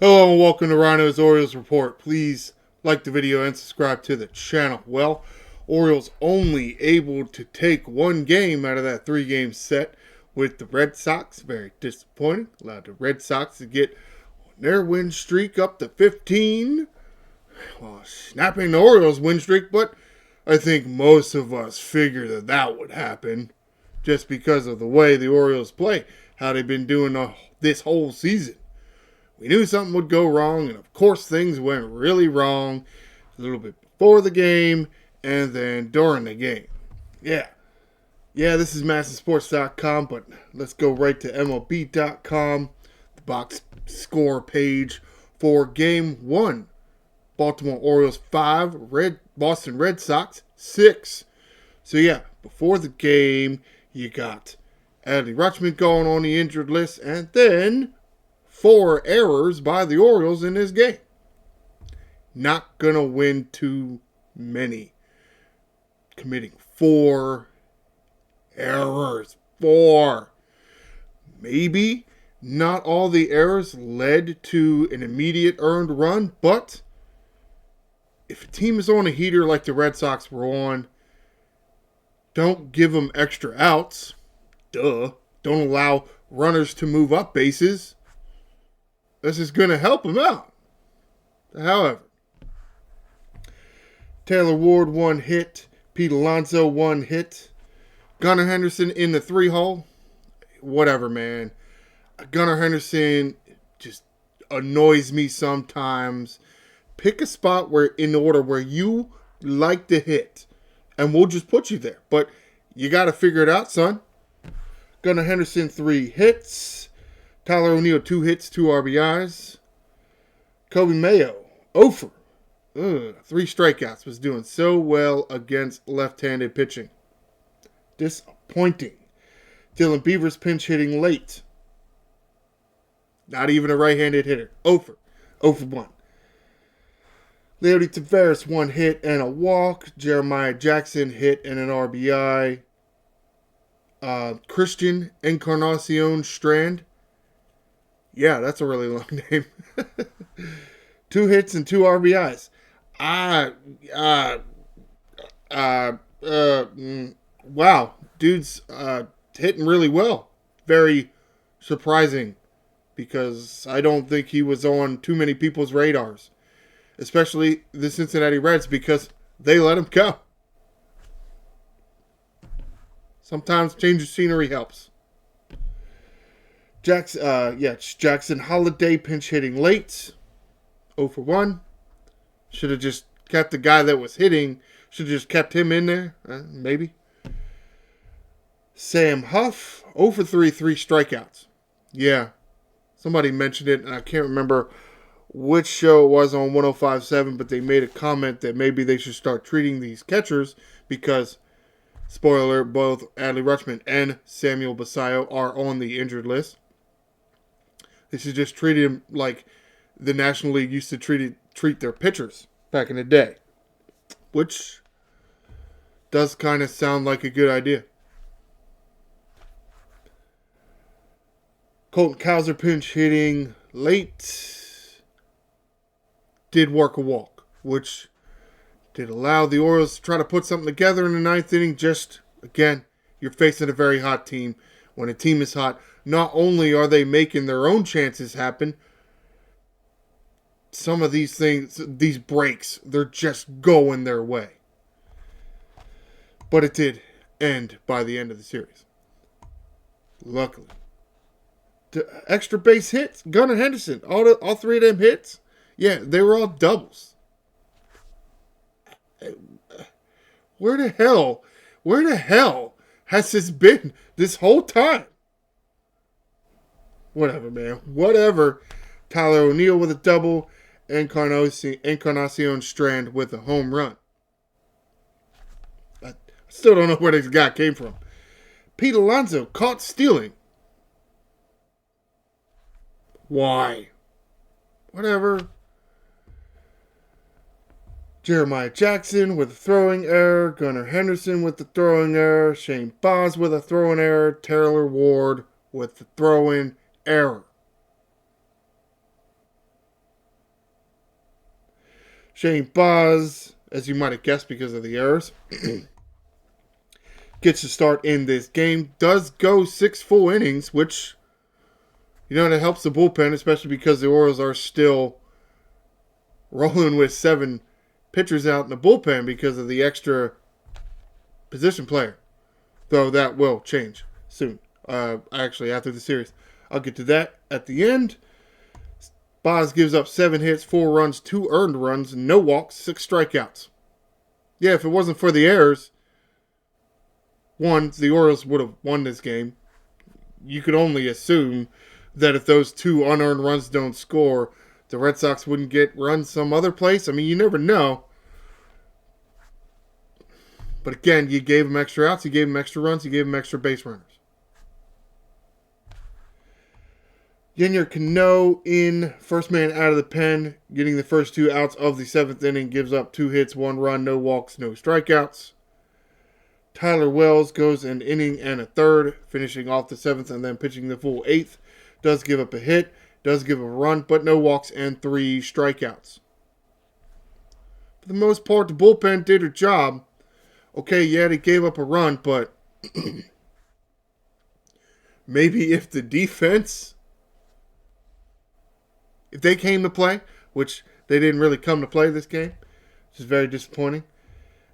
Hello and welcome to Ryno's Orioles Report. Please like the video and subscribe to the channel. Well, Orioles only able to take one game out of that three-game set with the Red Sox. Very disappointing. Allowed the Red Sox to get their win streak up to 15. Well, snapping the Orioles win streak, but I think most of us figured that that would happen just because of the way the Orioles play, how they've been doing this whole season. We knew something would go wrong, and of course things went really wrong a little bit before the game and then during the game. Yeah, this is MassivSports.com, but let's go right to MLB.com, the box score page for Game 1. Baltimore Orioles 5, Boston Red Sox 6. So yeah, before the game, you got Adley Rutschman going on the injured list, and then 4 errors by the Orioles in this game. Not going to win too many. Committing 4 errors. 4. Maybe not all the errors led to an immediate earned run, but if a team is on a heater like the Red Sox were on, don't give them extra outs. Duh. Don't allow runners to move up bases. This is going to help him out. However, Taylor Ward 1 hit, Pete Alonso 1 hit, Gunnar Henderson in the 3-hole. Whatever, man. Gunnar Henderson just annoys me sometimes. Pick a spot where in the order where you like to hit, and we'll just put you there. But you got to figure it out, son. Gunnar Henderson 3 hits. Tyler O'Neill 2 hits, 2 RBIs. Kobe Mayo 0 for 3 strikeouts. Was doing so well against left-handed pitching. Disappointing. Dylan Beavers pinch hitting late. Not even a right-handed hitter. 0 for 1. Leody Taveras 1 hit and a walk. Jeremiah Jackson hit and an RBI. Christian Encarnacion Strand. Yeah, that's a really long name. 2 hits and 2 RBIs. Wow. Dude's hitting really well. Very surprising because I don't think he was on too many people's radars, especially the Cincinnati Reds, because they let him go. Sometimes change of scenery helps. Jackson Holiday pinch hitting late. 0 for 1. Should have just kept the guy that was hitting. Should have just kept him in there. Maybe. Sam Huff 0 for 3, 3 strikeouts. Yeah. Somebody mentioned it, and I can't remember which show it was on 105.7, but they made a comment that maybe they should start treating these catchers because, spoiler alert, both Adley Rutschman and Samuel Basallo are on the injured list. They should just treat him like the National League used to treat their pitchers back in the day. Which does kind of sound like a good idea. Colton Cowser pinch hitting late. Did work a walk, which did allow the Orioles to try to put something together in the 9th inning. Just, again, you're facing a very hot team. When a team is hot, not only are they making their own chances happen, some of these things, these breaks, they're just going their way. But it did end by the end of the series. Luckily. The extra base hits, Gunnar Henderson, all 3 of them hits, yeah, they were all doubles. Where the hell has this been this whole time? Whatever, man. Whatever. Tyler O'Neill with a double. Encarnacion Strand with a home run. I still don't know where this guy came from. Pete Alonso caught stealing. Why? Whatever. Jeremiah Jackson with a throwing error. Gunnar Henderson with the throwing error. Shane Baz with a throwing error. Taylor Ward with the throwing error. Shane Baz, as you might have guessed because of the errors, gets to start in this game. Does go 6 full innings, which, that helps the bullpen, especially because the Orioles are still rolling with 7 pitchers out in the bullpen because of the extra position player. Though that will change soon. Actually, after the series. I'll get to that at the end. Baz gives up 7 hits, 4 runs, 2 earned runs, no walks, 6 strikeouts. Yeah, if it wasn't for the errors, the Orioles would have won this game. You could only assume that if those 2 unearned runs don't score, the Red Sox wouldn't get runs some other place. I mean, you never know. But again, you gave them extra outs, you gave them extra runs, you gave them extra base runners. Yennier Cano in, first man out of the pen, getting the first 2 outs of the 7th inning, gives up 2 hits, 1 run, no walks, no strikeouts. Tyler Wells goes an inning and a third, finishing off the 7th and then pitching the full 8th. Does give up a hit, does give a run, but no walks and 3 strikeouts. For the most part, the bullpen did their job. Okay, yeah, they gave up a run, but maybe if the defense, if they came to play, which they didn't really come to play this game, which is very disappointing.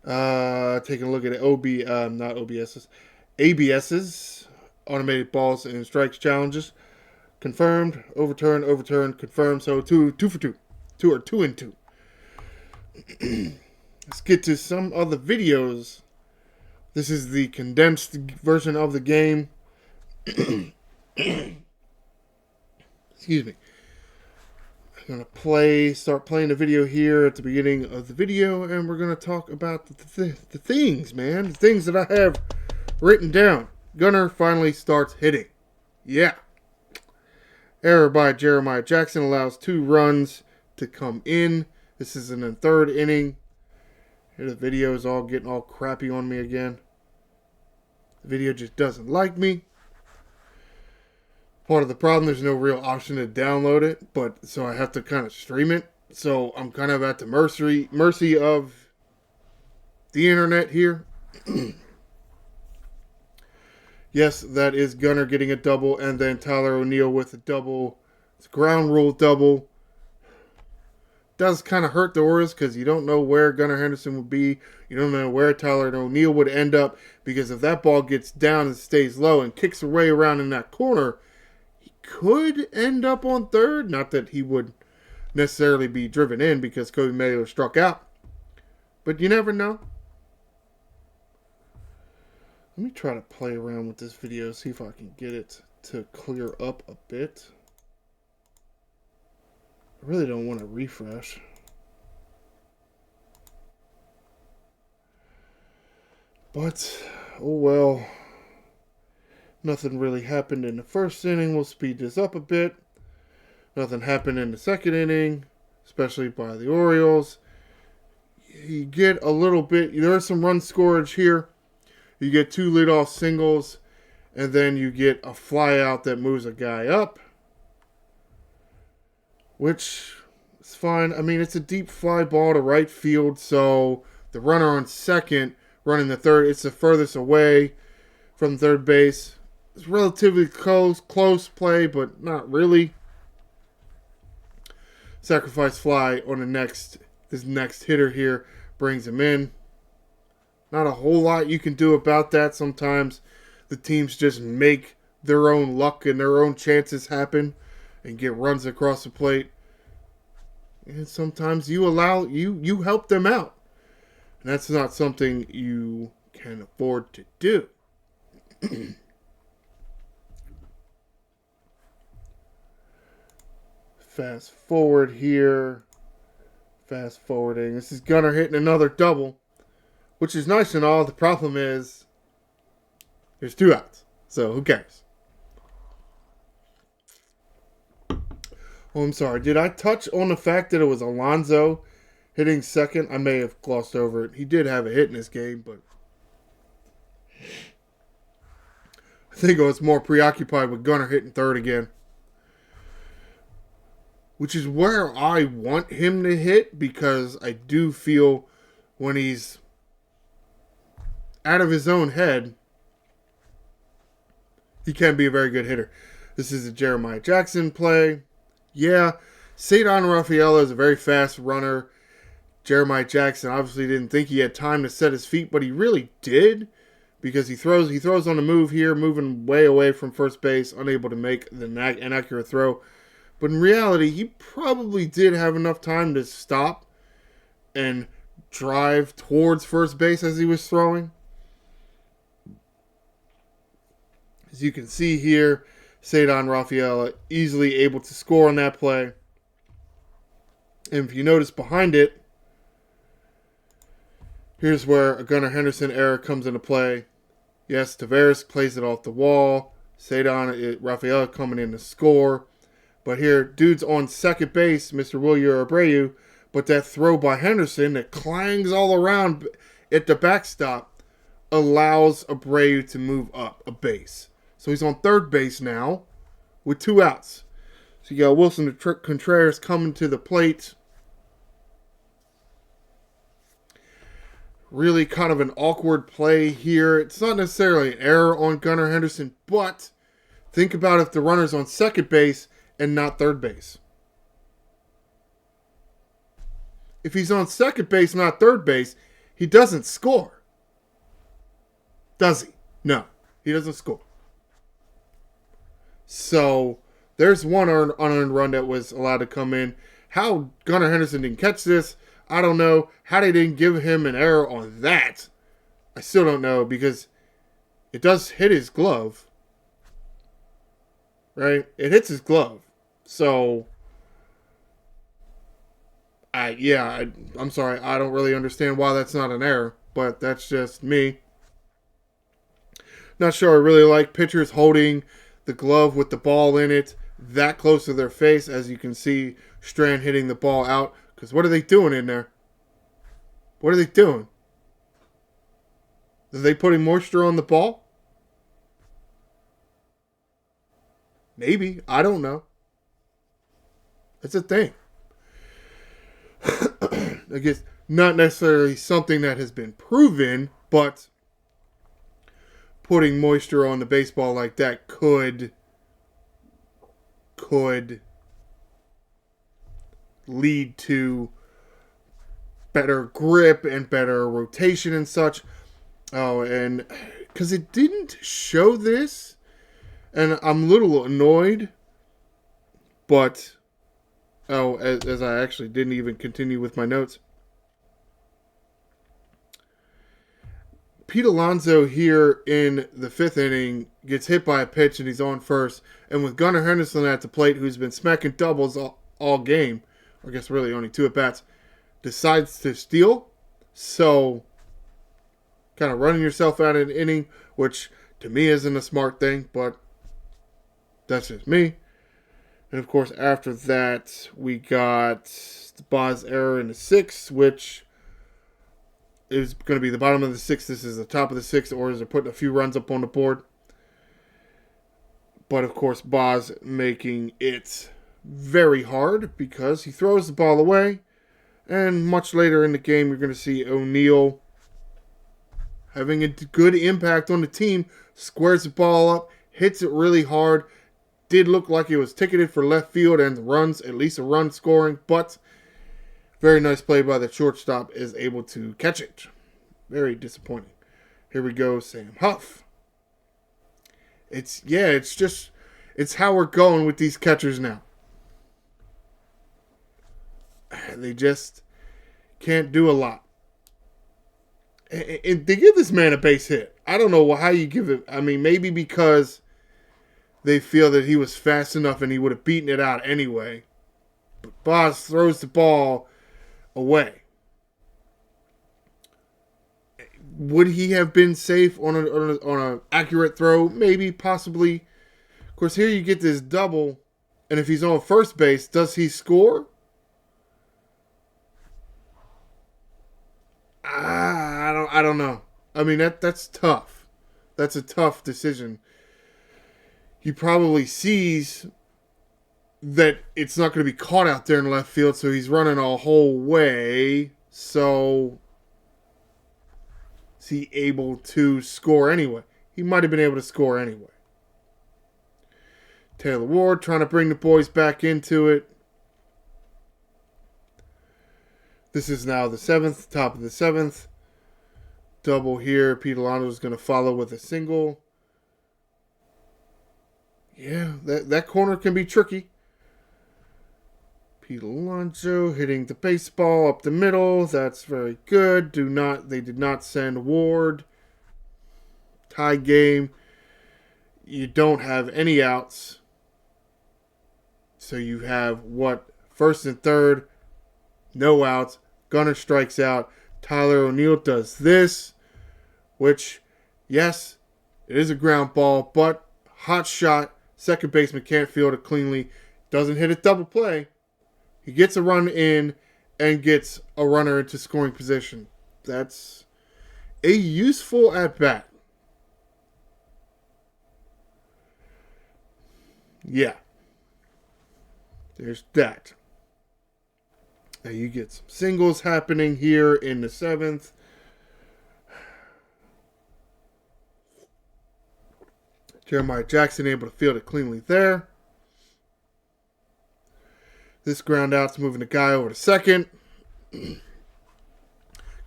Taking a look at not OBS's, ABS's, automated balls and strikes challenges. Confirmed, overturned, confirmed. So 2 for 2. 2 or 2 and 2. Let's get to some of the videos. This is the condensed version of the game. Excuse me. I'm going to start playing the video here at the beginning of the video, and we're going to talk about the things, man. The things that I have written down. Gunnar finally starts hitting. Yeah. Error by Jeremiah Jackson allows 2 runs to come in. This is in the 3rd inning. Here the video is all getting all crappy on me again. The video just doesn't like me. Part of the problem, there's no real option to download it, but so I have to kind of stream it. So I'm kind of at the mercy of the internet here. Yes, that is Gunnar getting a double, and then Tyler O'Neill with a double. It's a ground rule double. Does kind of hurt the Orioles because you don't know where Gunnar Henderson would be. You don't know where Tyler O'Neill would end up, because if that ball gets down and stays low and kicks away around in that corner, he could end up on third. Not that he would necessarily be driven in because Kobe Mayo struck out, but you never know. Let me try to play around with this video, see if I can get it to clear up a bit. I really don't want to refresh. But, oh well. Nothing really happened in the 1st inning. We'll speed this up a bit. Nothing happened in the 2nd inning, especially by the Orioles. You get a little bit, there's some run scorage here. You get 2 leadoff singles, and then you get a fly out that moves a guy up, which is fine. I mean, it's a deep fly ball to right field, so the runner on second running the third, it's the furthest away from third base. It's relatively close play, but not really. Sacrifice fly on this next hitter here brings him in. Not a whole lot you can do about that. Sometimes the teams just make their own luck and their own chances happen and get runs across the plate. And sometimes you help them out. And that's not something you can afford to do. Fast forward here. Fast forwarding. This is Gunnar hitting another double, which is nice and all. The problem is there's 2 outs. So who cares? Oh, I'm sorry. Did I touch on the fact that it was Alonso hitting second? I may have glossed over it. He did have a hit in this game, but I think I was more preoccupied with Gunnar hitting third again. which is where I want him to hit, because I do feel when he's out of his own head, he can be a very good hitter. This is a Jeremiah Jackson play. Yeah, Cedar Rafaela is a very fast runner. Jeremiah Jackson obviously didn't think he had time to set his feet, but he really did, because he throws on the move here, moving way away from first base, unable to make an accurate throw. But in reality, he probably did have enough time to stop and drive towards first base as he was throwing. As you can see here, Cedar Rafaela easily able to score on that play. And if you notice behind it, here's where a Gunnar Henderson error comes into play. Yes, Tavares plays it off the wall. Cedar Rafaela coming in to score. But here, dude's on second base, Mr. Wilyer Abreu. But that throw by Henderson that clangs all around at the backstop allows Abreu to move up a base. So he's on third base now with 2 outs. So you got Wilson Contreras coming to the plate. Really kind of an awkward play here. It's not necessarily an error on Gunnar Henderson, but think about if the runner's on second base and not third base. If he's on second base, not third base, he doesn't score. Does he? No, he doesn't score. So there's one unearned run that was allowed to come in. How Gunnar Henderson didn't catch this, I don't know. How they didn't give him an error on that, I still don't know, because it does hit his glove. Right? It hits his glove. So, I'm sorry. I don't really understand why that's not an error, but that's just me. Not sure I really like pitchers holding the glove with the ball in it that close to their face. As you can see, Strand hitting the ball out. Because what are they doing in there? What are they doing? Are they putting moisture on the ball? Maybe. I don't know. It's a thing. I guess not necessarily something that has been proven, but putting moisture on the baseball like that could lead to better grip and better rotation and such. Oh, and because it didn't show this, and I'm a little annoyed, but as I actually didn't even continue with my notes. Pete Alonso here in the 5th inning gets hit by a pitch and he's on first. And with Gunnar Henderson at the plate, who's been smacking doubles all game, or I guess really only 2 at-bats, decides to steal. So, kind of running yourself out of an inning, which to me isn't a smart thing, but that's just me. And of course, after that, we got the Boz error in the 6th, which is going to be the bottom of the 6th. This is the top of the 6th. The Orioles are putting a few runs up on the board. But of course, Boz making it very hard because he throws the ball away. And much later in the game, you're going to see O'Neill having a good impact on the team. Squares the ball up, hits it really hard. Did look like it was ticketed for left field and runs, at least a run scoring. But very nice play by the shortstop, is able to catch it. Very disappointing. Here we go, Sam Huff. It's how we're going with these catchers now. They just can't do a lot. And they give this man a base hit. I don't know how you give it. I mean, maybe because they feel that he was fast enough and he would have beaten it out anyway. But Boz throws the ball away. Would he have been safe on an accurate throw? Maybe, possibly. Of course, here you get this double, and if he's on first base, does he score? I don't know. I mean, that's tough. That's a tough decision. He probably sees that it's not going to be caught out there in left field, so he's running a whole way. So is he able to score anyway? He might have been able to score anyway. Taylor Ward trying to bring the boys back into it. This is now the 7th, top of the 7th. Double here. Pete Alonso is going to follow with a single. Yeah, that corner can be tricky. Pete Alonso hitting the baseball up the middle. That's very good. They did not send Ward. Tie game. You don't have any outs. So you have first and third, no outs. Gunnar strikes out. Tyler O'Neill does this, which, yes, it is a ground ball, but hot shot. Second baseman can't field it cleanly. Doesn't hit a double play. He gets a run in and gets a runner into scoring position. That's a useful at-bat. Yeah. There's that. Now you get some singles happening here in the 7th. Jeremiah Jackson able to field it cleanly there. This ground out's moving the guy over to second.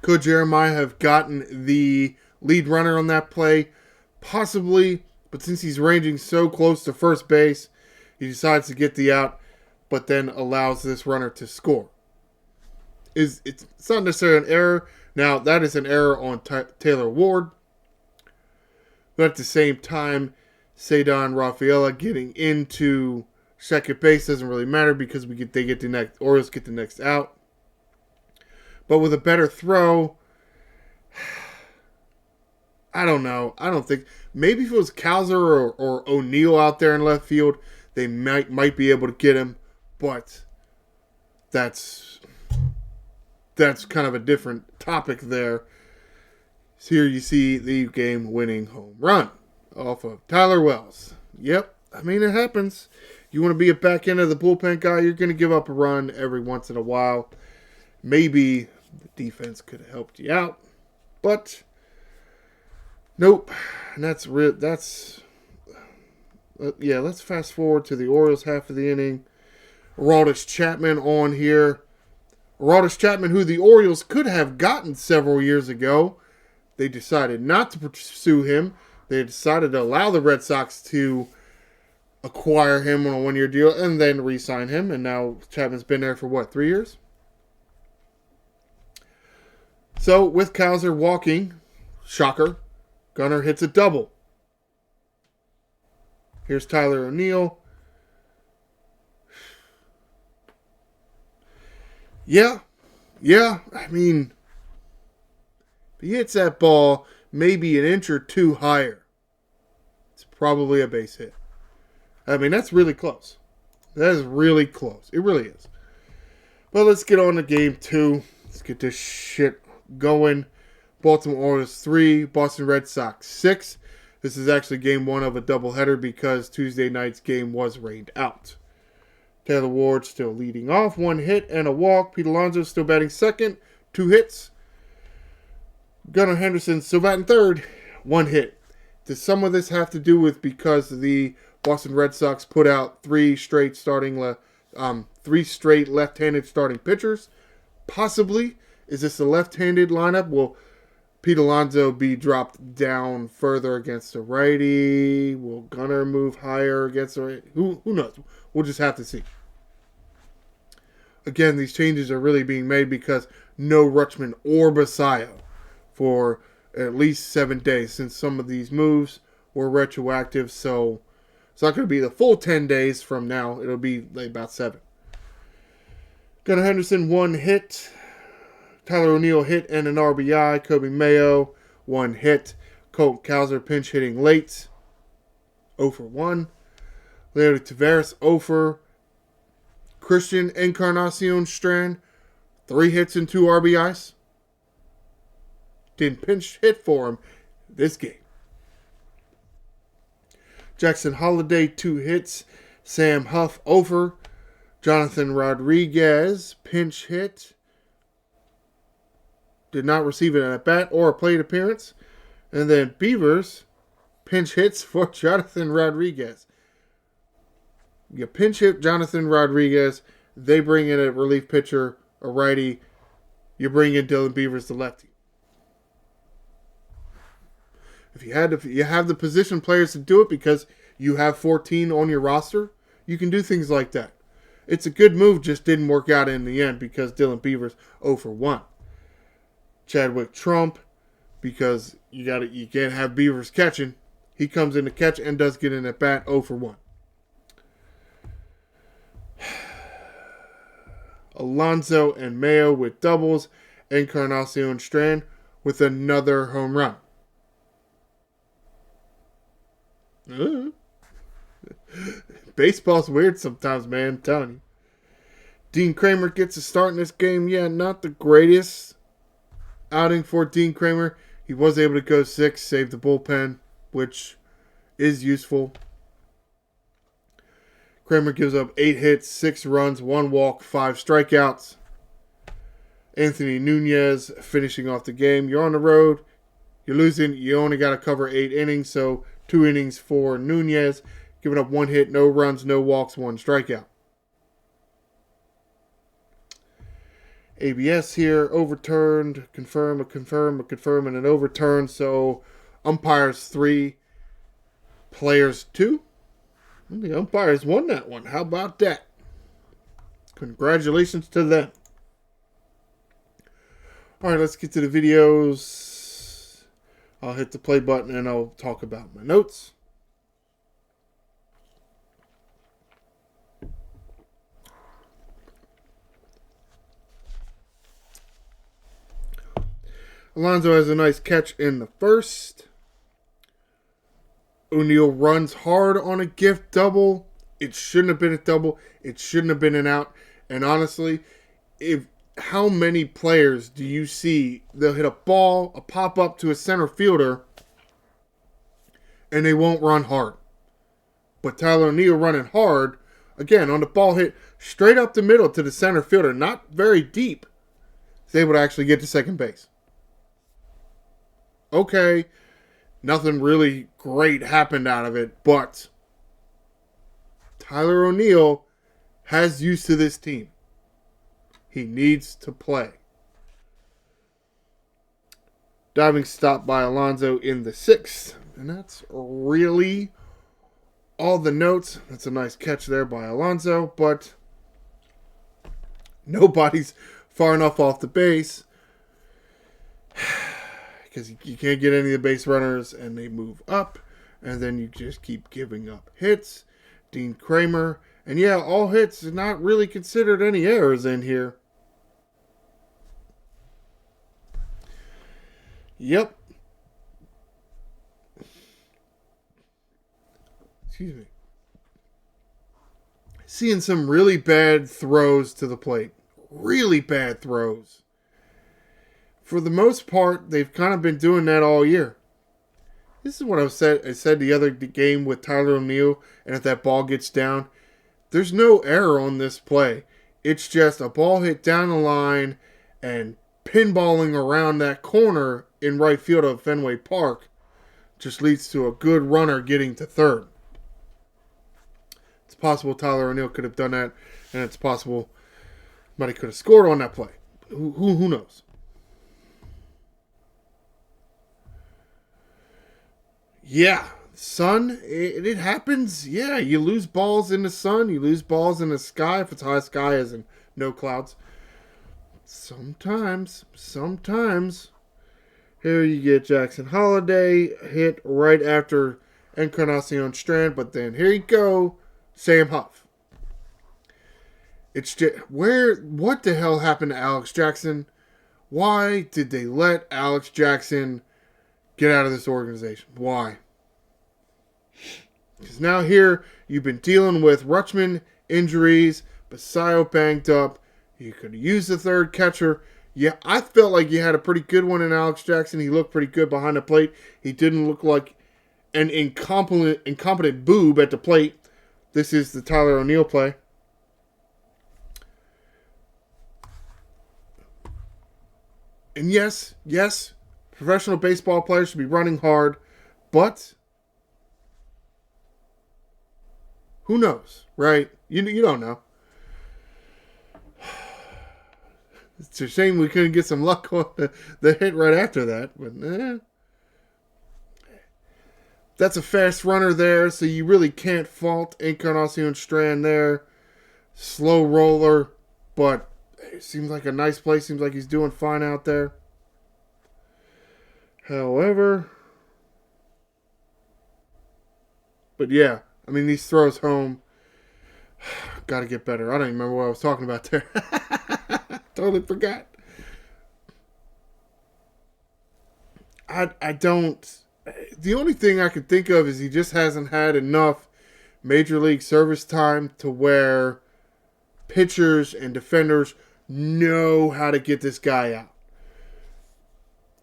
Could Jeremiah have gotten the lead runner on that play? Possibly, but since he's ranging so close to first base, he decides to get the out, but then allows this runner to score. It's not necessarily an error. Now, that is an error on Taylor Ward. But at the same time, Cedar Rafaela getting into second base doesn't really matter because Orioles get the next out. But with a better throw, I don't know. I don't think, maybe if it was Cowser or O'Neill out there in left field, they might be able to get him. But that's kind of a different topic there. So here you see the game-winning home run off of Tyler Wells. Yep, I mean, it happens. You want to be a back end of the bullpen guy, you're going to give up a run every once in a while. Maybe the defense could have helped you out, but nope. And let's fast forward to the Orioles half of the inning. Aroldis Chapman on here. Aroldis Chapman, who the Orioles could have gotten several years ago. They decided not to pursue him. They decided to allow the Red Sox to acquire him on a one-year deal and then re-sign him. And now Chapman's been there for 3 years? So with Cowser walking, shocker, Gunnar hits a double. Here's Tyler O'Neill. Yeah, I mean, if he hits that ball maybe an inch or two higher, it's probably a base hit. I mean, that's really close. That is really close. It really is. But let's get on to game 2. Let's get this shit going. Baltimore Orioles 3, Boston Red Sox 6. This is actually game 1 of a doubleheader because Tuesday night's game was rained out. Taylor Ward still leading off, 1 hit and a walk. Pete Alonso still batting second, 2 hits. Gunnar Henderson still batting third, 1 hit. Does some of this have to do with because the Boston Red Sox put out 3 straight left-handed starting pitchers? Possibly. Is this a left-handed lineup? Will Pete Alonso be dropped down further against a righty? Will Gunnar move higher against a righty? Who knows? We'll just have to see. Again, these changes are really being made because no Rutschman or Basayo for at least 7 days since some of these moves were retroactive. So it's not going to be the full 10 days from now. It'll be like about 7. Gunnar Henderson, 1 hit. Tyler O'Neill hit and an RBI. Kobe Mayo, 1 hit. Colton Cowser pinch hitting late. 0 for 1. Leo Taveras 0 for. Christian Encarnacion Strand, 3 hits and 2 RBIs. Didn't pinch hit for him this game. Jackson Holiday, 2 hits. Sam Huff 0 for. Jonathan Rodriguez, pinch hit. Did not receive an at-bat or a plate appearance. And then Beavers, pinch hits for Jonathan Rodriguez. You pinch hit Jonathan Rodriguez. They bring in a relief pitcher, a righty. You bring in Dylan Beavers, the lefty. If you have the position players to do it because you have 14 on your roster, you can do things like that. It's a good move, just didn't work out in the end because Dylan Beavers 0 for 1. Chadwick Trump, because you can't have Beavers catching. He comes in to catch and does get in at bat 0 for 1. Alonso and Mayo with doubles. Encarnacion Strand with another home run. Baseball's weird sometimes, man. I'm telling you. Dean Kramer gets a start in this game. Yeah, not the greatest outing for Dean Kramer. He was able to go 6, save the bullpen, which is useful. Kramer gives up 8 hits, 6 runs, 1 walk, 5 strikeouts. Anthony Nunez finishing off the game. You're on the road. You're losing. You only got to cover 8 innings, so 2 innings for Nunez. Giving up 1 hit, no runs, no walks, 1 strikeout. ABS here, overturned, confirm, and an overturn. So umpires 3, players 2. The umpires won that one. How about that? Congratulations to them. All right, let's get to the videos. I'll hit the play button and I'll talk about my notes. Alonso has a nice catch in the first. O'Neill runs hard on a gift double. It shouldn't have been a double. It shouldn't have been an out. And honestly, how many players do you see, they'll hit a ball, a pop-up to a center fielder, and they won't run hard? But Tyler O'Neill running hard, again, on the ball hit straight up the middle to the center fielder, not very deep, is able to actually get to second base. Okay, nothing really great happened out of it, but Tyler O'Neill has use to this team. He needs to play. Diving stop by Alonso in the 6th. And that's really all the notes. That's a nice catch there by Alonso, but nobody's far enough off the base because you can't get any of the base runners and they move up, and then you just keep giving up hits. Dean Kramer, and yeah, all hits, not really considered any errors in here. Yep. Excuse me. Seeing some really bad throws to the plate. Really bad throws. For the most part, they've kind of been doing that all year. This is what I said the other game with Tyler O'Neill, and if that ball gets down, there's no error on this play. It's just a ball hit down the line and pinballing around that corner in right field of Fenway Park just leads to a good runner getting to third. It's possible Tyler O'Neill could have done that, and it's possible somebody could have scored on that play. Who knows? Yeah, sun, it happens. Yeah, you lose balls in the sun. You lose balls in the sky if it's high sky as in no clouds. Sometimes. Here you get Jackson Holiday hit right after Encarnacion Strand, but then here you go, Sam Huff. It's just, what the hell happened to Alex Jackson? Why did they let Alex Jackson get out of this organization? Why? Because now here, you've been dealing with Rutschman injuries, Basayo banged up. You could use the third catcher. Yeah, I felt like you had a pretty good one in Alex Jackson. He looked pretty good behind the plate. He didn't look like an incompetent boob at the plate. This is the Tyler O'Neill play. And yes, professional baseball players should be running hard, but who knows, right? You don't know. It's a shame we couldn't get some luck on the hit right after that, but that's a fast runner there, so you really can't fault Encarnacion Strand there. Slow roller, but it seems like a nice play. Seems like he's doing fine out there. However, but yeah, I mean, these throws home, got to get better. I don't even remember what I was talking about there. Totally forgot. I don't. The only thing I can think of is he just hasn't had enough major league service time to where pitchers and defenders know how to get this guy out.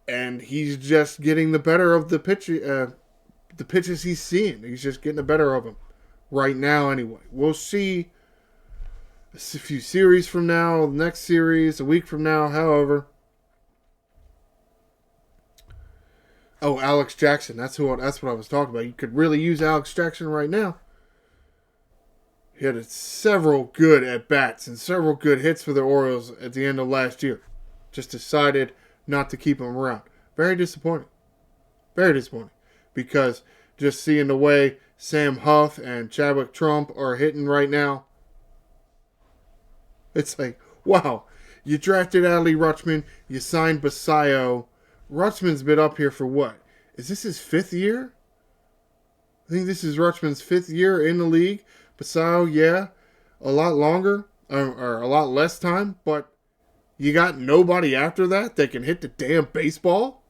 And he's just getting the better of the pitches he's seeing. He's just getting the better of them right now anyway. We'll see a few series from now, next series, a week from now, however. Oh, Alex Jackson. That's what I was talking about. You could really use Alex Jackson right now. He had several good at-bats and several good hits for the Orioles at the end of last year. Just decided not to keep him around. Very disappointing. Very disappointing. Because just seeing the way Sam Huff and Chadwick Trump are hitting right now, it's like, wow, you drafted Adley Rutschman, you signed Basayo. Rutschman's been up here for what? Is this his 5th year? I think this is Rutschman's 5th year in the league. Basayo, yeah, a lot longer, or a lot less time, but you got nobody after that can hit the damn baseball?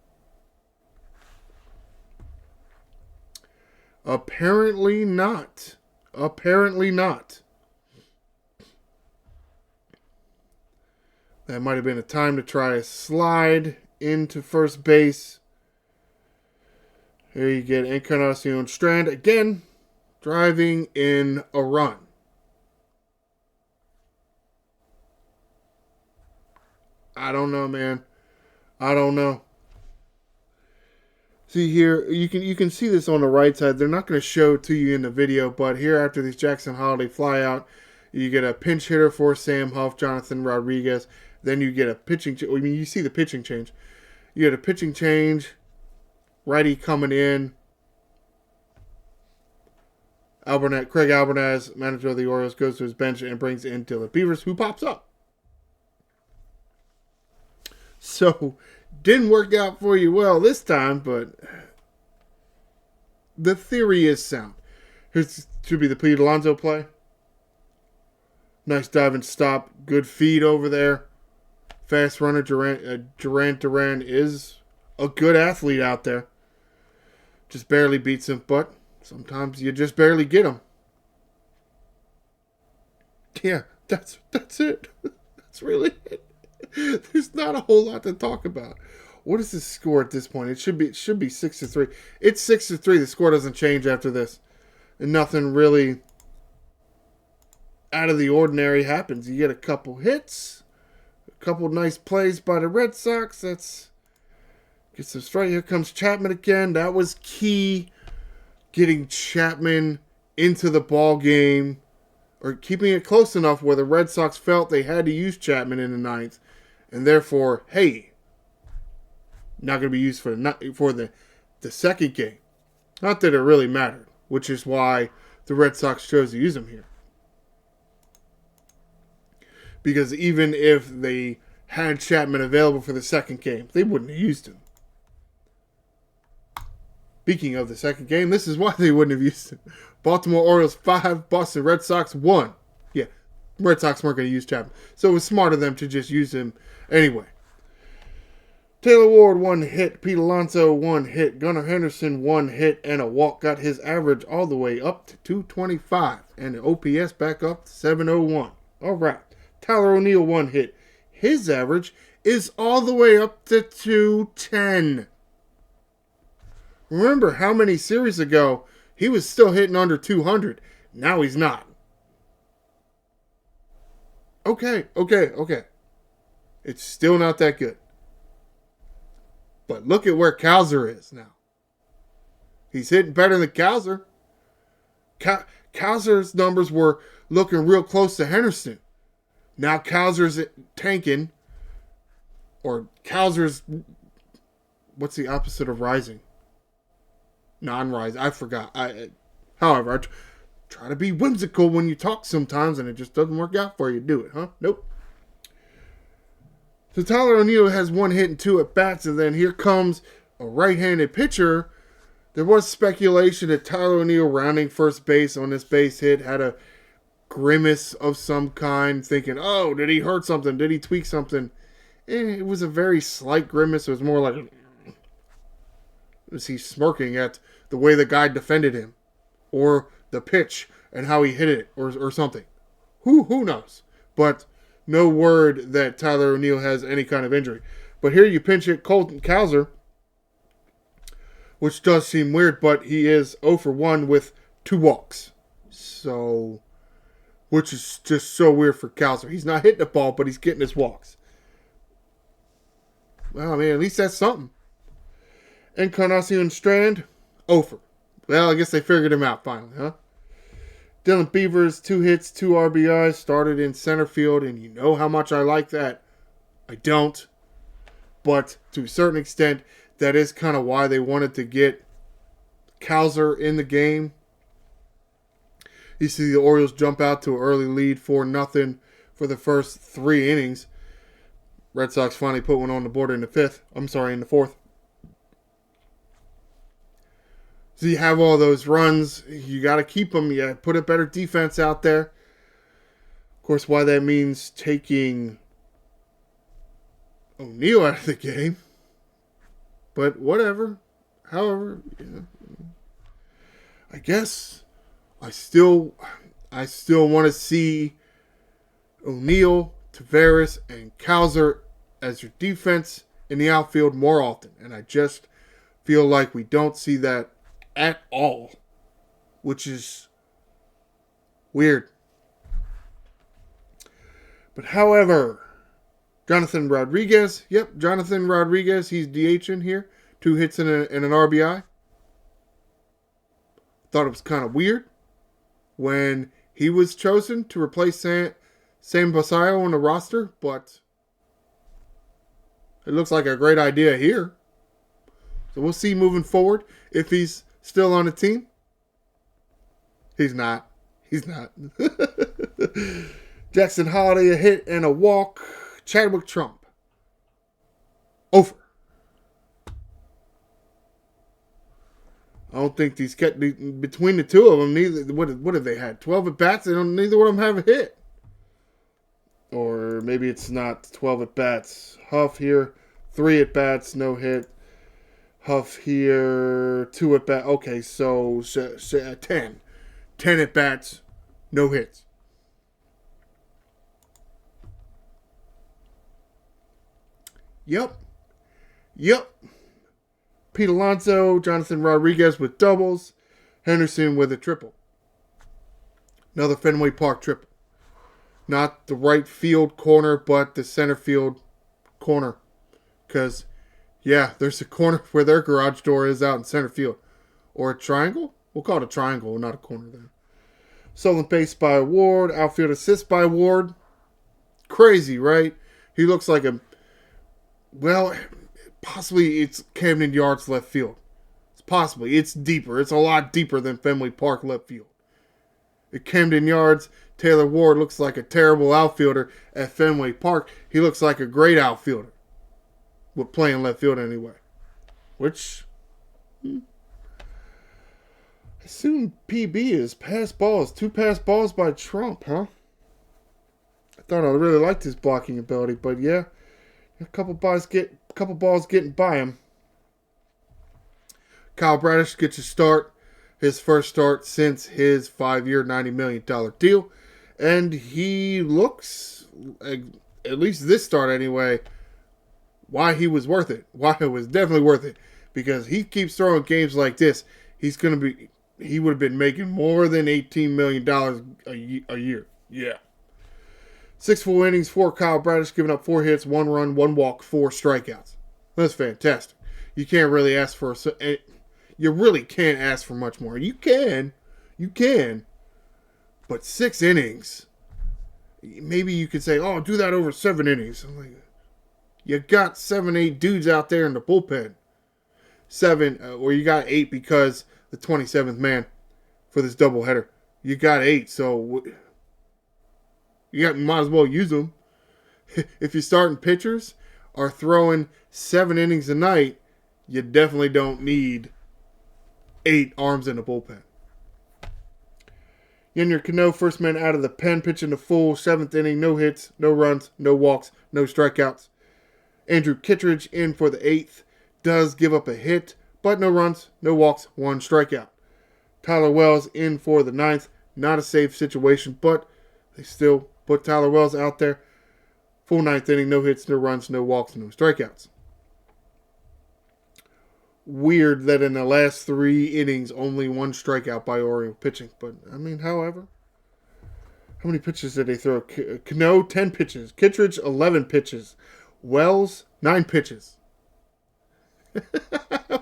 Apparently not. Apparently not. That might have been a time to try a slide into first base. Here you get Encarnacion Strand again, driving in a run. I don't know, man. I don't know. See here, you can see this on the right side. They're not going to show it to you in the video, but here after these Jackson Holiday fly out, you get a pinch hitter for Sam Huff, Jonathan Rodriguez. Then you get a pitching. I mean, you see the pitching change. You get a pitching change. Righty coming in. Craig Albernaz, manager of the Orioles, goes to his bench and brings in Dylan Beavers, who pops up. So, didn't work out for you well this time, but the theory is sound. Here's should be the Pete Alonso play. Nice dive and stop. Good feed over there. Fast runner Duran is a good athlete out there. Just barely beats him, but sometimes you just barely get him. Yeah, that's it. That's really it. There's not a whole lot to talk about. What is the score at this point? It should be 6-3. It's 6-3. The score doesn't change after this. And nothing really out of the ordinary happens. You get a couple hits, a couple nice plays by the Red Sox. Gets us straight. Here comes Chapman again. That was key. Getting Chapman into the ball game, or keeping it close enough where the Red Sox felt they had to use Chapman in the ninth, and therefore, hey, not going to be used for the second game. Not that it really mattered, which is why the Red Sox chose to use him here. Because even if they had Chapman available for the second game, they wouldn't have used him. Speaking of the second game, this is why they wouldn't have used him. Baltimore Orioles 5, Boston Red Sox 1. Yeah, Red Sox weren't going to use Chapman. So it was smart of them to just use him anyway. Taylor Ward 1 hit, Pete Alonso 1 hit, Gunnar Henderson 1 hit, and a walk. Got his average all the way up to 225. And the OPS back up to 701. All right. Tyler O'Neill 1 hit. His average is all the way up to 210. Remember how many series ago he was still hitting under 200. Now he's not. Okay. It's still not that good. But look at where Cowser is now. He's hitting better than Cowser. Cowser's numbers were looking real close to Henderson. Now Cowser's tanking. Or Cowser's... What's the opposite of rising? Non-rising. I forgot. However, I try to be whimsical when you talk sometimes, and it just doesn't work out for you, do it, huh? Nope. So Tyler O'Neill has 1 hit and 2 at bats, and then here comes a right-handed pitcher. There was speculation that Tyler O'Neill, rounding first base on this base hit, had a grimace of some kind, thinking, oh, did he hurt something? Did he tweak something? It was a very slight grimace. It was more like, was he smirking at the way the guy defended him? Or the pitch and how he hit it, or something. Who knows? But no word that Tyler O'Neill has any kind of injury. But here you pinch hit Colton Cowser, which does seem weird, but he is 0 for 1 with 2 walks. So, which is just so weird for Cowser. He's not hitting the ball, but he's getting his walks. Well, I mean, at least that's something. Encarnacion Strand, 0 for. Well, I guess they figured him out finally, huh? Dylan Beavers, 2 hits, 2 RBIs, started in center field, and you know how much I like that. I don't. But to a certain extent, that is kind of why they wanted to get Cowser in the game. You see the Orioles jump out to an early lead, 4-0 for the first 3 innings. Red Sox finally put one on the board in the 4th. So you have all those runs. You got to keep them. You put a better defense out there. Of course, why that means taking O'Neill out of the game. But whatever. However, I guess I still want to see O'Neill, Taveras, and Cowser as your defense in the outfield more often. And I just feel like we don't see that at all, which is weird. But however, Jonathan Rodriguez, he's DHing here, 2 hits and an RBI. Thought it was kind of weird when he was chosen to replace Sam Basayo on the roster, but it looks like a great idea here. So we'll see moving forward if he's still on the team. He's not. Jackson Holiday, a hit and a walk. Chadwick Trump, over. I don't think these between the two of them, neither. What have they had? 12 at bats. Neither one of them have a hit. Or maybe it's not 12 at bats. Huff here, 3 at bats, no hit. Huff here, 2 at bats. Okay, so 10. 10 at bats, no hits. Yep. Pete Alonso, Jonathan Rodriguez with doubles. Henderson with a triple. Another Fenway Park triple. Not the right field corner, but the center field corner. Because, yeah, there's a corner where their garage door is out in center field. Or a triangle? We'll call it a triangle, not a corner there. Stolen base by Ward. Outfield assist by Ward. Crazy, right? He looks like a... Well, possibly it's Camden Yards left field. It's deeper. It's a lot deeper than Fenway Park left field. At Camden Yards, Taylor Ward looks like a terrible outfielder. At Fenway Park, he looks like a great outfielder. With playing left field anyway. Which... I assume PB is pass balls. 2 pass balls by Trump, huh? I thought I really liked his blocking ability, but yeah. A couple balls getting by him. Kyle Bradish gets a start. His first start since his 5-year, $90 million deal. And he looks, at least this start anyway, why he was worth it. Why it was definitely worth it. Because he keeps throwing games like this. He would have been making more than $18 million a year. Yeah. 6 full innings for Kyle Bradish, giving up 4 hits, 1 run, 1 walk, 4 strikeouts. That's fantastic. you can't really ask for you really can't ask for much more. You can, but 6 innings. Maybe you could say, "Oh, do that over 7 innings." I'm like, you got 7, 8 dudes out there in the bullpen. 7, or you got 8 because the 27th man for this doubleheader. You got 8, so you might as well use them. If you're starting pitchers are throwing 7 innings a night, you definitely don't need 8 arms in the bullpen. Yennier Cano, first man out of the pen, pitching the full 7th inning. No hits, no runs, no walks, no strikeouts. Andrew Kittredge in for the 8th. Does give up a hit, but no runs, no walks, 1 strikeout. Tyler Wells in for the 9th. Not a safe situation, but they still put Tyler Wells out there. Full 9th inning, no hits, no runs, no walks, no strikeouts. Weird that in the last 3 innings, only 1 strikeout by Oriole pitching. But, I mean, however, how many pitches did they throw? Cano, 10 pitches. Kittredge, 11 pitches. Wells, 9 pitches.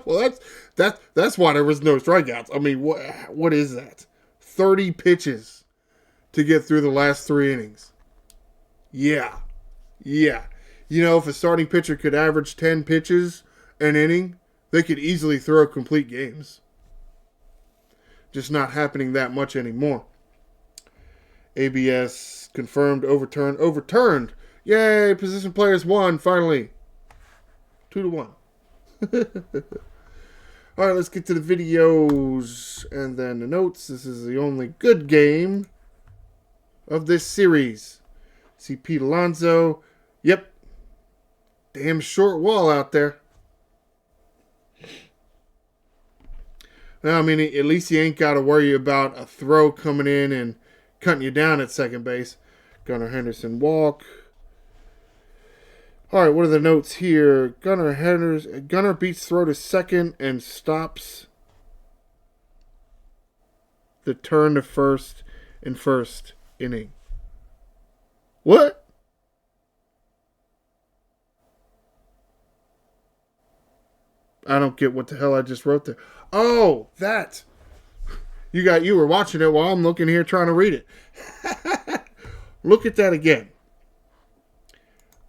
Well, that's why there was no strikeouts. I mean, what is that? 30 pitches to get through the last 3 innings. Yeah. You know, if a starting pitcher could average 10 pitches an inning, they could easily throw complete games. Just not happening that much anymore. ABS confirmed, overturned. Yay, position players won, finally. 2-1. Alright, let's get to the videos and then the notes. This is the only good game of this series. See Pete Alonso. Yep. Damn short wall out there. Well, I mean, at least you ain't got to worry about a throw coming in and cutting you down at second base. Gunnar Henderson walk. All right, what are the notes here? Gunnar beats throw to second and stops the turn to first in first inning. What? I don't get what the hell I just wrote there. Oh, that. You were watching it while I'm looking here trying to read it. Look at that again.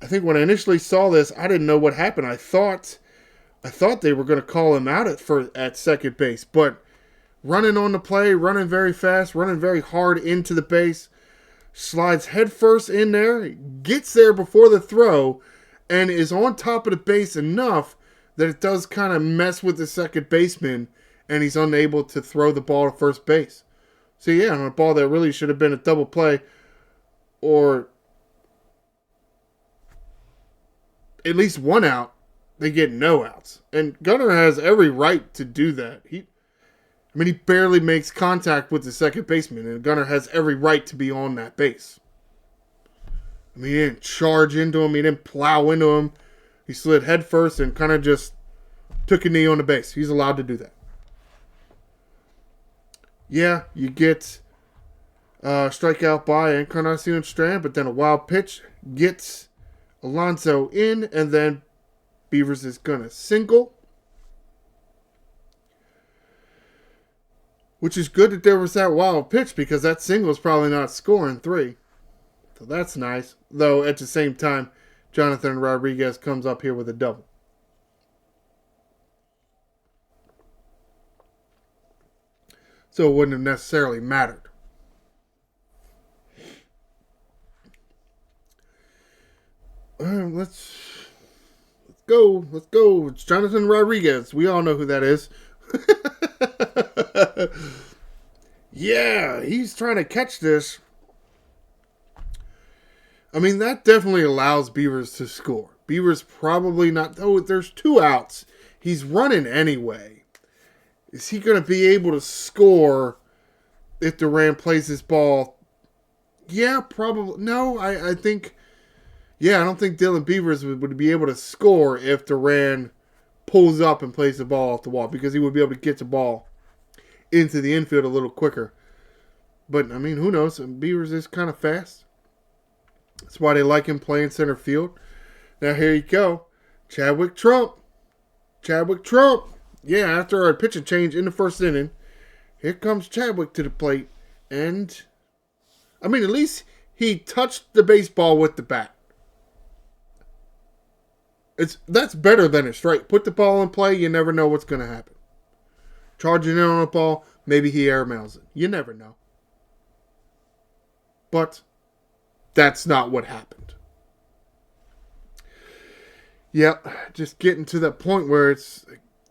I think when I initially saw this, I didn't know what happened. I thought they were going to call him out at second base, but running on the play, running very fast, running very hard into the base, slides headfirst in there, gets there before the throw, and is on top of the base enough that it does kind of mess with the second baseman, and he's unable to throw the ball to first base. So yeah, on a ball that really should have been a double play, or at least 1 out, they get no outs. And Gunnar has every right to do that. He barely makes contact with the second baseman, and Gunnar has every right to be on that base. I mean, he didn't charge into him. He didn't plow into him. He slid head first and kind of just took a knee on the base. He's allowed to do that. Yeah, you get strikeout by Encarnacion Strand, but then a wild pitch gets Alonso in, and then Beavers is going to single. Which is good that there was that wild pitch, because that single is probably not scoring 3. So that's nice. Though at the same time, Jonathan Rodriguez comes up here with a double. So it wouldn't have necessarily mattered. Let's go. It's Jonathan Rodriguez. We all know who that is. Yeah, he's trying to catch this. I mean, that definitely allows Beavers to score. Beavers probably not. Oh, there's 2 outs. He's running anyway. Is he going to be able to score if Duran plays his ball? Yeah, probably. No, I think... Yeah, I don't think Dylan Beavers would be able to score if Duran pulls up and plays the ball off the wall, because he would be able to get the ball into the infield a little quicker. But, I mean, who knows? Beavers is kind of fast. That's why they like him playing center field. Now, here you go. Chadwick Trump. Chadwick Trump. Yeah, after our pitching change in the first inning, here comes Chadwick to the plate. And, I mean, at least he touched the baseball with the bat. That's better than a strike. Put the ball in play, you never know what's going to happen. Charging in on a ball, maybe he airmails it. You never know. But that's not what happened. Yep, just getting to that point where it's,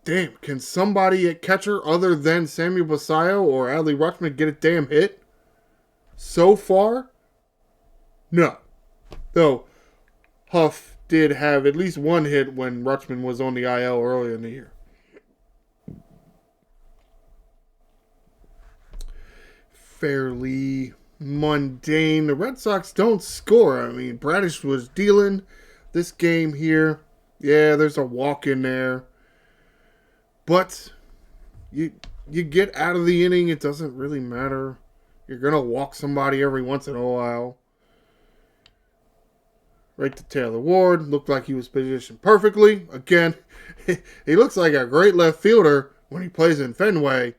damn, can somebody at catcher other than Samuel Basayo or Adley Rutschman get a damn hit? So far, no. Though, Huff did have at least one hit when Rutschman was on the IL earlier in the year. Fairly mundane. The Red Sox don't score. I mean, Bradish was dealing this game here. Yeah, there's a walk in there. But you get out of the inning, it doesn't really matter. You're going to walk somebody every once in a while. Right to Taylor Ward. Looked like he was positioned perfectly. Again, he looks like a great left fielder when he plays in Fenway.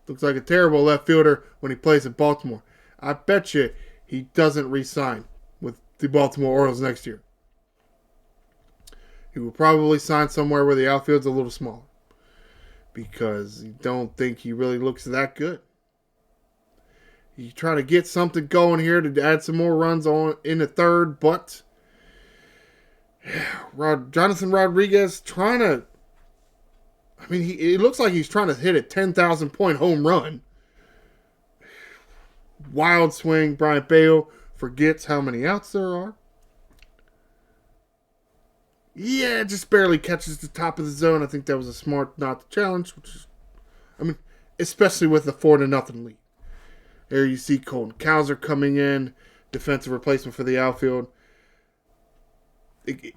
Looks like a terrible left fielder when he plays in Baltimore. I bet you he doesn't re-sign with the Baltimore Orioles next year. He will probably sign somewhere where the outfield's a little smaller. Because you don't think he really looks that good. You try to get something going here to add some more runs on in the third, but Jonathan Rodriguez trying to, I mean, it looks like he's trying to hit a 10,000 point home run. Wild swing. Brian Bale forgets how many outs there are. Yeah, just barely catches the top of the zone. I think that was a smart not to challenge, which is, I mean, especially with the 4-0 lead. There you see Colton Cowser coming in, defensive replacement for the outfield. I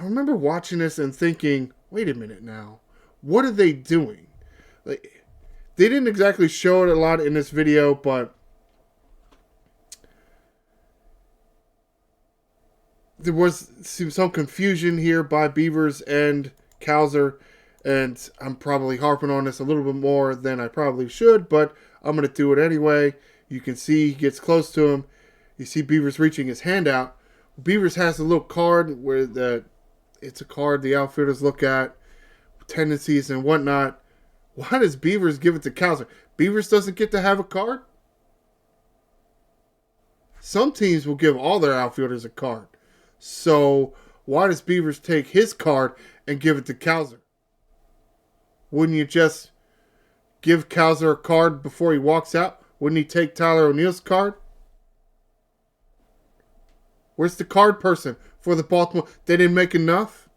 remember watching this and thinking, wait a minute now, what are they doing? Like, they didn't exactly show it a lot in this video, but there was some confusion here by Beavers and Cowser, and I'm probably harping on this a little bit more than I probably should, but I'm going to do it anyway. You can see he gets close to him. You see Beavers reaching his hand out. Beavers has a little card where it's a card the outfielders look at, tendencies and whatnot. Why does Beavers give it to Cowser? Beavers doesn't get to have a card? Some teams will give all their outfielders a card. So why does Beavers take his card and give it to Cowser? Wouldn't you just give Cowser a card before he walks out? Wouldn't he take Tyler O'Neill's card? Where's the card person for the Baltimore? They didn't make enough?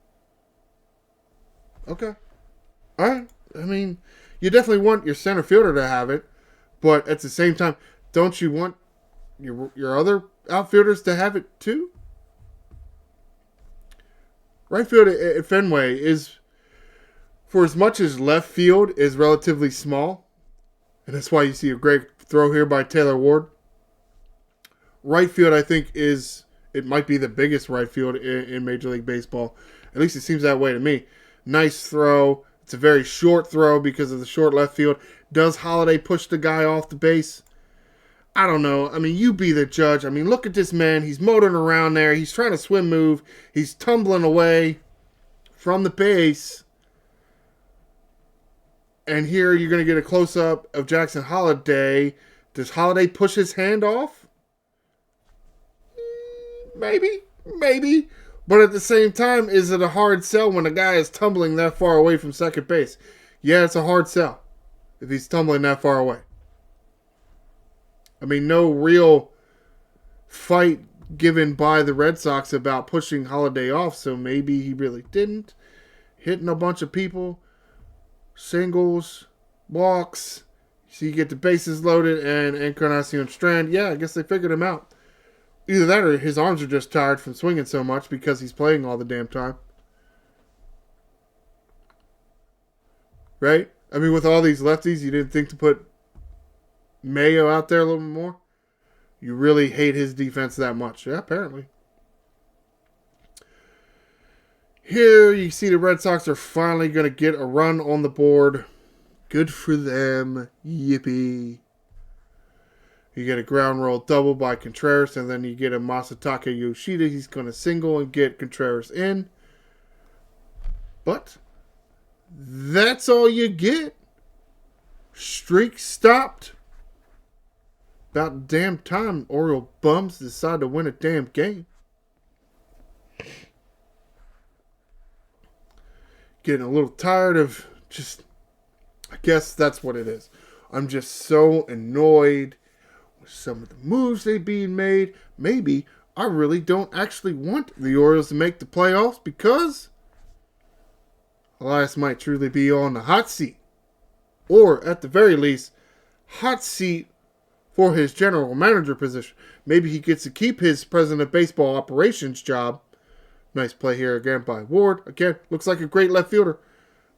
Okay. All right. I mean, you definitely want your center fielder to have it, but at the same time, don't you want your other outfielders to have it too? Right field at Fenway is, for as much as left field is relatively small, and that's why you see a great throw here by Taylor Ward. Right field, I think, it might be the biggest right field in Major League Baseball. At least it seems that way to me. Nice throw. It's a very short throw because of the short left field. Does Holiday push the guy off the base? I don't know. I mean, you be the judge. I mean, look at this man. He's motoring around there. He's trying to swim move. He's tumbling away from the base. And here you're going to get a close-up of Jackson Holiday. Does Holiday push his hand off? Maybe. But at the same time, is it a hard sell when a guy is tumbling that far away from second base? Yeah, it's a hard sell if he's tumbling that far away. I mean, no real fight given by the Red Sox about pushing Holiday off, so maybe he really didn't. Hitting a bunch of people. Singles, walks. So you get the bases loaded and Encarnacion Strand. Yeah, I guess they figured him out. Either that or his arms are just tired from swinging so much because he's playing all the damn time. Right? I mean, with all these lefties, you didn't think to put Mayo out there a little bit more? You really hate his defense that much. Yeah, apparently. Here you see the Red Sox are finally going to get a run on the board. Good for them. Yippee. You get a ground roll double by Contreras, and then you get a Masataka Yoshida. He's going to single and get Contreras in. But that's all you get. Streak stopped. About damn time Oriole bums decide to win a damn game. Getting a little tired of just, I guess that's what it is. I'm just so annoyed with some of the moves they've being made. Maybe I really don't actually want the Orioles to make the playoffs because Elias might truly be on the hot seat. Or at the very least, hot seat for his general manager position. Maybe he gets to keep his president of baseball operations job. Nice play here again by Ward. Again, looks like a great left fielder.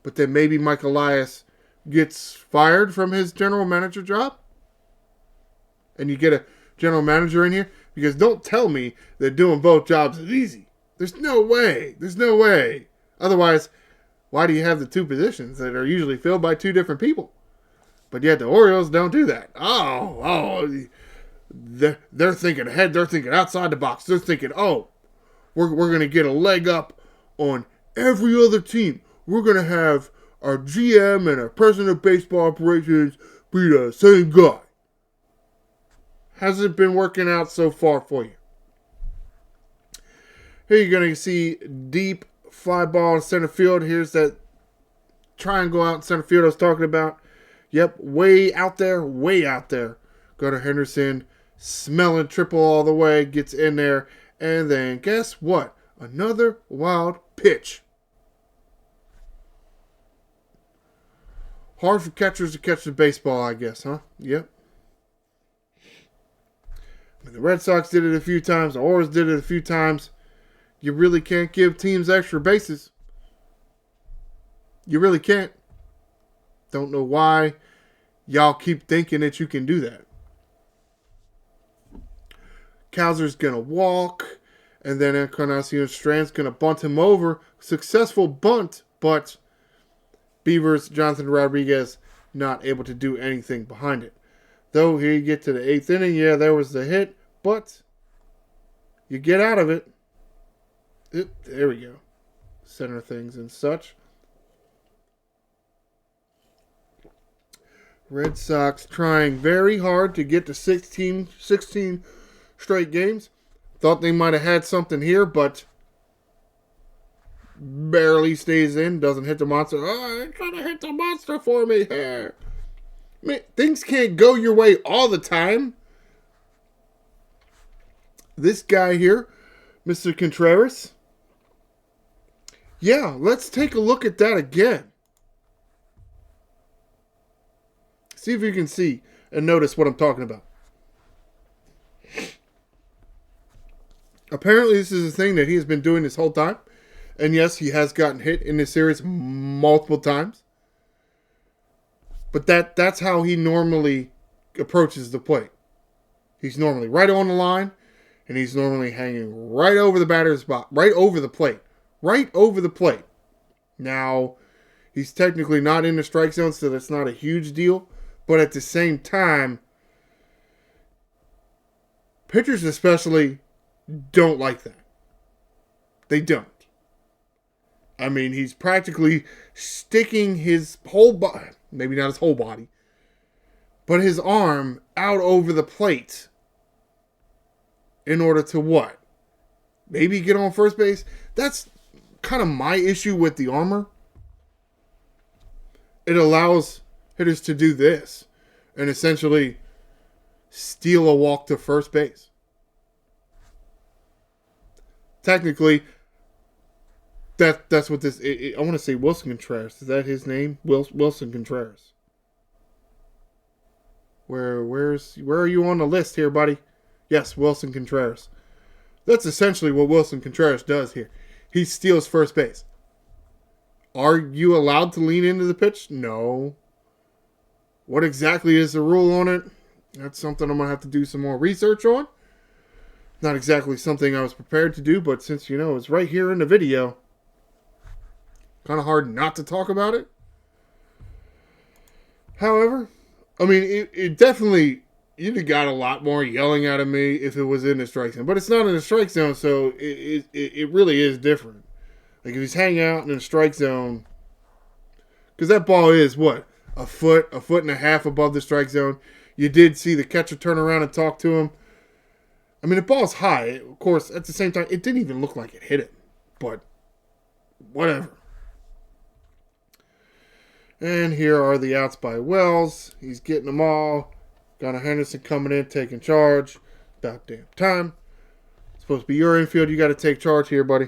But then maybe Mike Elias gets fired from his general manager job. And you get a general manager in here. Because don't tell me that doing both jobs is easy. There's no way. There's no way. Otherwise, why do you have the two positions that are usually filled by two different people? But yet the Orioles don't do that. They're thinking ahead. They're thinking outside the box. They're thinking, we're going to get a leg up on every other team. We're going to have our GM and our president of baseball operations be the same guy. Hasn't been working out so far for you. Here you're going to see deep fly ball in center field. Here's that triangle out in center field I was talking about. Yep, way out there, way out there. Go to Henderson, smelling triple all the way, gets in there. And then guess what? Another wild pitch. Hard for catchers to catch the baseball, I guess, huh? Yep. The Red Sox did it a few times. The Orioles did it a few times. You really can't give teams extra bases. You really can't. Don't know why y'all keep thinking that you can do that. Kowser's going to walk. And then Encarnacion Strand's going to bunt him over. Successful bunt, but Beavers, Jonathan Rodriguez, not able to do anything behind it. Though, here you get to the 8th inning. Yeah, there was the hit, but you get out of it. There we go. Center things and such. Red Sox trying very hard to get to 16 straight games. Thought they might have had something here, but barely stays in. Doesn't hit the monster. They're trying to hit the monster for me here. Man, things can't go your way all the time. This guy here, Mr. Contreras. Yeah, let's take a look at that again. See if you can see and notice what I'm talking about. Apparently, this is a thing that he has been doing this whole time. And yes, he has gotten hit in this series multiple times. But that's how he normally approaches the plate. He's normally right on the line. And he's normally hanging right over the batter's spot. Right over the plate. Right over the plate. Now, he's technically not in the strike zone, so that's not a huge deal. But at the same time, pitchers especially don't like that. They don't. I mean, he's practically sticking his whole body, maybe not his whole body, but his arm out over the plate in order to what? Maybe get on first base? That's kind of my issue with the armor. It allows hitters to do this and essentially steal a walk to first base. Technically, that's what this... I want to say Wilson Contreras. Is that his name? Wilson Contreras. Where are you on the list here, buddy? Yes, Wilson Contreras. That's essentially what Wilson Contreras does here. He steals first base. Are you allowed to lean into the pitch? No. What exactly is the rule on it? That's something I'm going to have to do some more research on. Not exactly something I was prepared to do, but since, it's right here in the video, Kind of hard not to talk about it. However, I mean, it definitely, you'd have got a lot more yelling out of me if it was in the strike zone. But it's not in the strike zone, so it really is different. Like, if he's hanging out in the strike zone, because that ball is, what, a foot and a half above the strike zone. You did see the catcher turn around and talk to him. I mean, the ball's high. Of course, at the same time, it didn't even look like it hit him. But, whatever. And here are the outs by Wells. He's getting them all. Gunnar Henderson coming in, taking charge. About damn time. It's supposed to be your infield. You got to take charge here, buddy.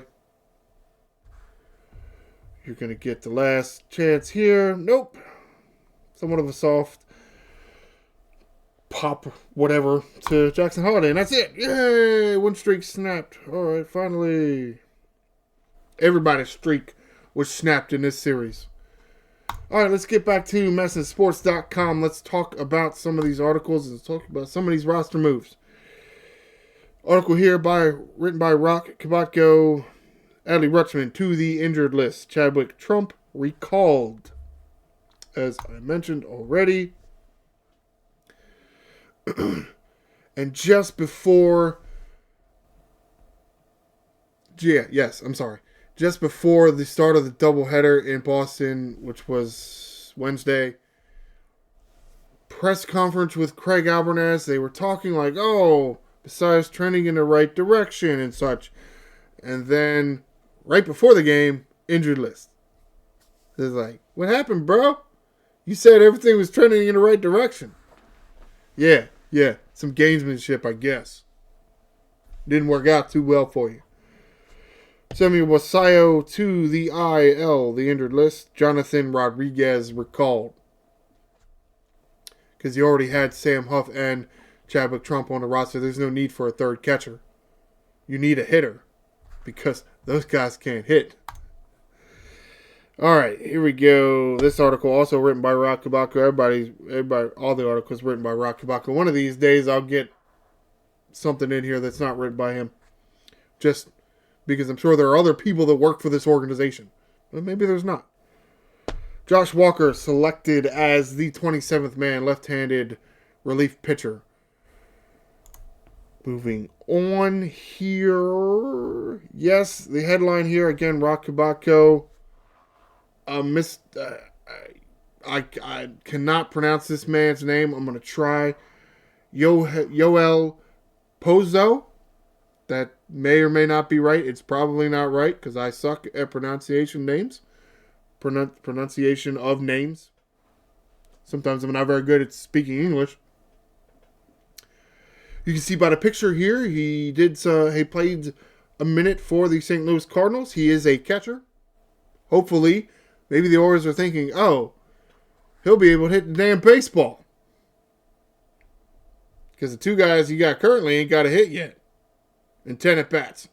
You're going to get the last chance here. Nope. Somewhat of a soft pop, whatever, to Jackson Holliday. And that's it. Yay! One streak snapped. All right, finally. Everybody's streak was snapped in this series. All right, let's get back to MessingSports.com. Let's talk about some of these articles. Let's talk about some of these roster moves. Article here written by Rock Kabatko, Adley Rutschman to the injured list. Chadwick Trump recalled, as I mentioned already. And just before... Just before the start of the doubleheader in Boston, which was Wednesday, press conference with Craig Albernas. They were talking like, oh, besides trending in the right direction and such. And then, right before the game, injured list. It's like, what happened, bro? You said everything was trending in the right direction. Yeah, some gamesmanship, I guess. Didn't work out too well for you. Samuel Wasayo to the IL, the injured list. Jonathan Rodriguez recalled. Because you already had Sam Huff and Chadwick Trump on the roster. There's no need for a third catcher. You need a hitter. Because those guys can't hit. Alright, here we go. This article also written by Rock Kabako. Everybody, all the articles written by Rock Kabako. One of these days I'll get something in here that's not written by him. Just because I'm sure there are other people that work for this organization. But maybe there's not. Josh Walker selected as the 27th man left-handed relief pitcher. Moving on here. Yes, the headline here, again, Rock Kabako. I cannot pronounce this man's name. I'm going to try. Yoel Pozo. That may or may not be right. It's probably not right because I suck at pronunciation of names. Sometimes I'm not very good at speaking English. You can see by the picture here, he played a minute for the St. Louis Cardinals. He is a catcher. Hopefully, maybe the Orioles are thinking, oh, he'll be able to hit the damn baseball. Because the two guys he got currently ain't got a hit yet. And 10 at-bats.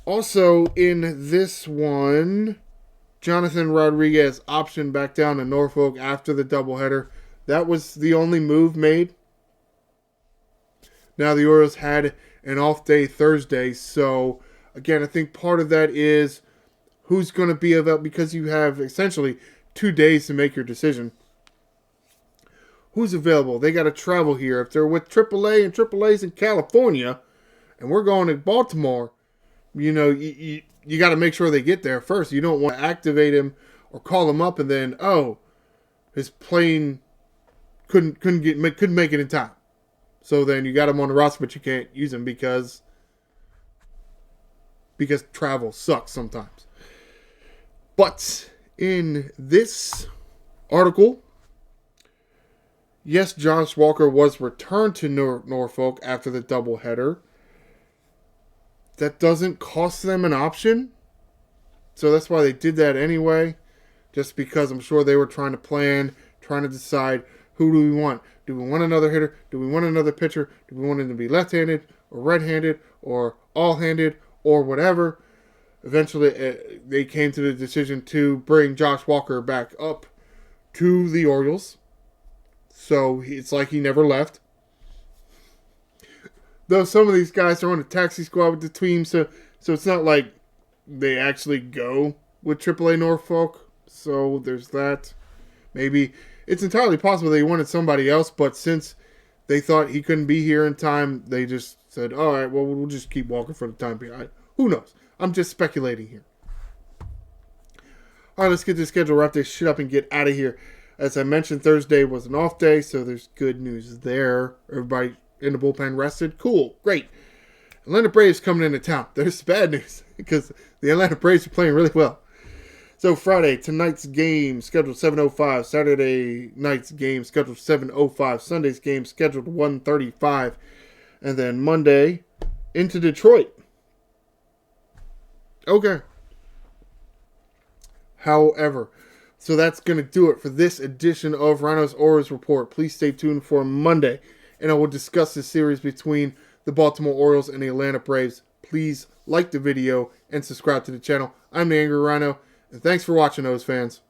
Also, in this one, Jonathan Rodriguez optioned back down to Norfolk after the doubleheader. That was the only move made. Now, the Orioles had an off day Thursday, so, again, I think part of that is who's going to be available, because you have essentially 2 days to make your decision. Who's available? They got to travel here. If they're with AAA and AAA's in California, and we're going to Baltimore, you know, you got to make sure they get there first. You don't want to activate him or call him up and then, oh, his plane couldn't make it in time. So then you got him on the roster, but you can't use him because travel sucks sometimes. But in this article, yes, Josh Walker was returned to Norfolk after the doubleheader. That doesn't cost them an option. So that's why they did that anyway. Just because I'm sure they were trying to decide, who do we want? Do we want another hitter? Do we want another pitcher? Do we want him to be left-handed or right-handed or all-handed or whatever? Eventually, they came to the decision to bring Josh Walker back up to the Orioles. So it's like he never left. Though some of these guys are on the taxi squad with the team, so So it's not like they actually go with AAA Norfolk. So there's that. Maybe it's entirely possible they wanted somebody else, but since they thought he couldn't be here in time, they just said, all right, well, we'll just keep Walker for the time being. Who knows? I'm just speculating here. All right, let's get the schedule, wrap this shit up, and get out of here. As I mentioned, Thursday was an off day, so there's good news there. Everybody in the bullpen rested. Cool, great. Atlanta Braves coming into town. There's bad news because the Atlanta Braves are playing really well. So Friday, tonight's game scheduled 7:05. Saturday night's game scheduled 7:05. Sunday's game scheduled 1:35. And then Monday into Detroit. Okay. However, so that's going to do it for this edition of Ryno's Orioles Report. Please stay tuned for Monday, and I will discuss the series between the Baltimore Orioles and the Atlanta Braves. Please like the video and subscribe to the channel. I'm the Angry Ryno, and thanks for watching, those fans.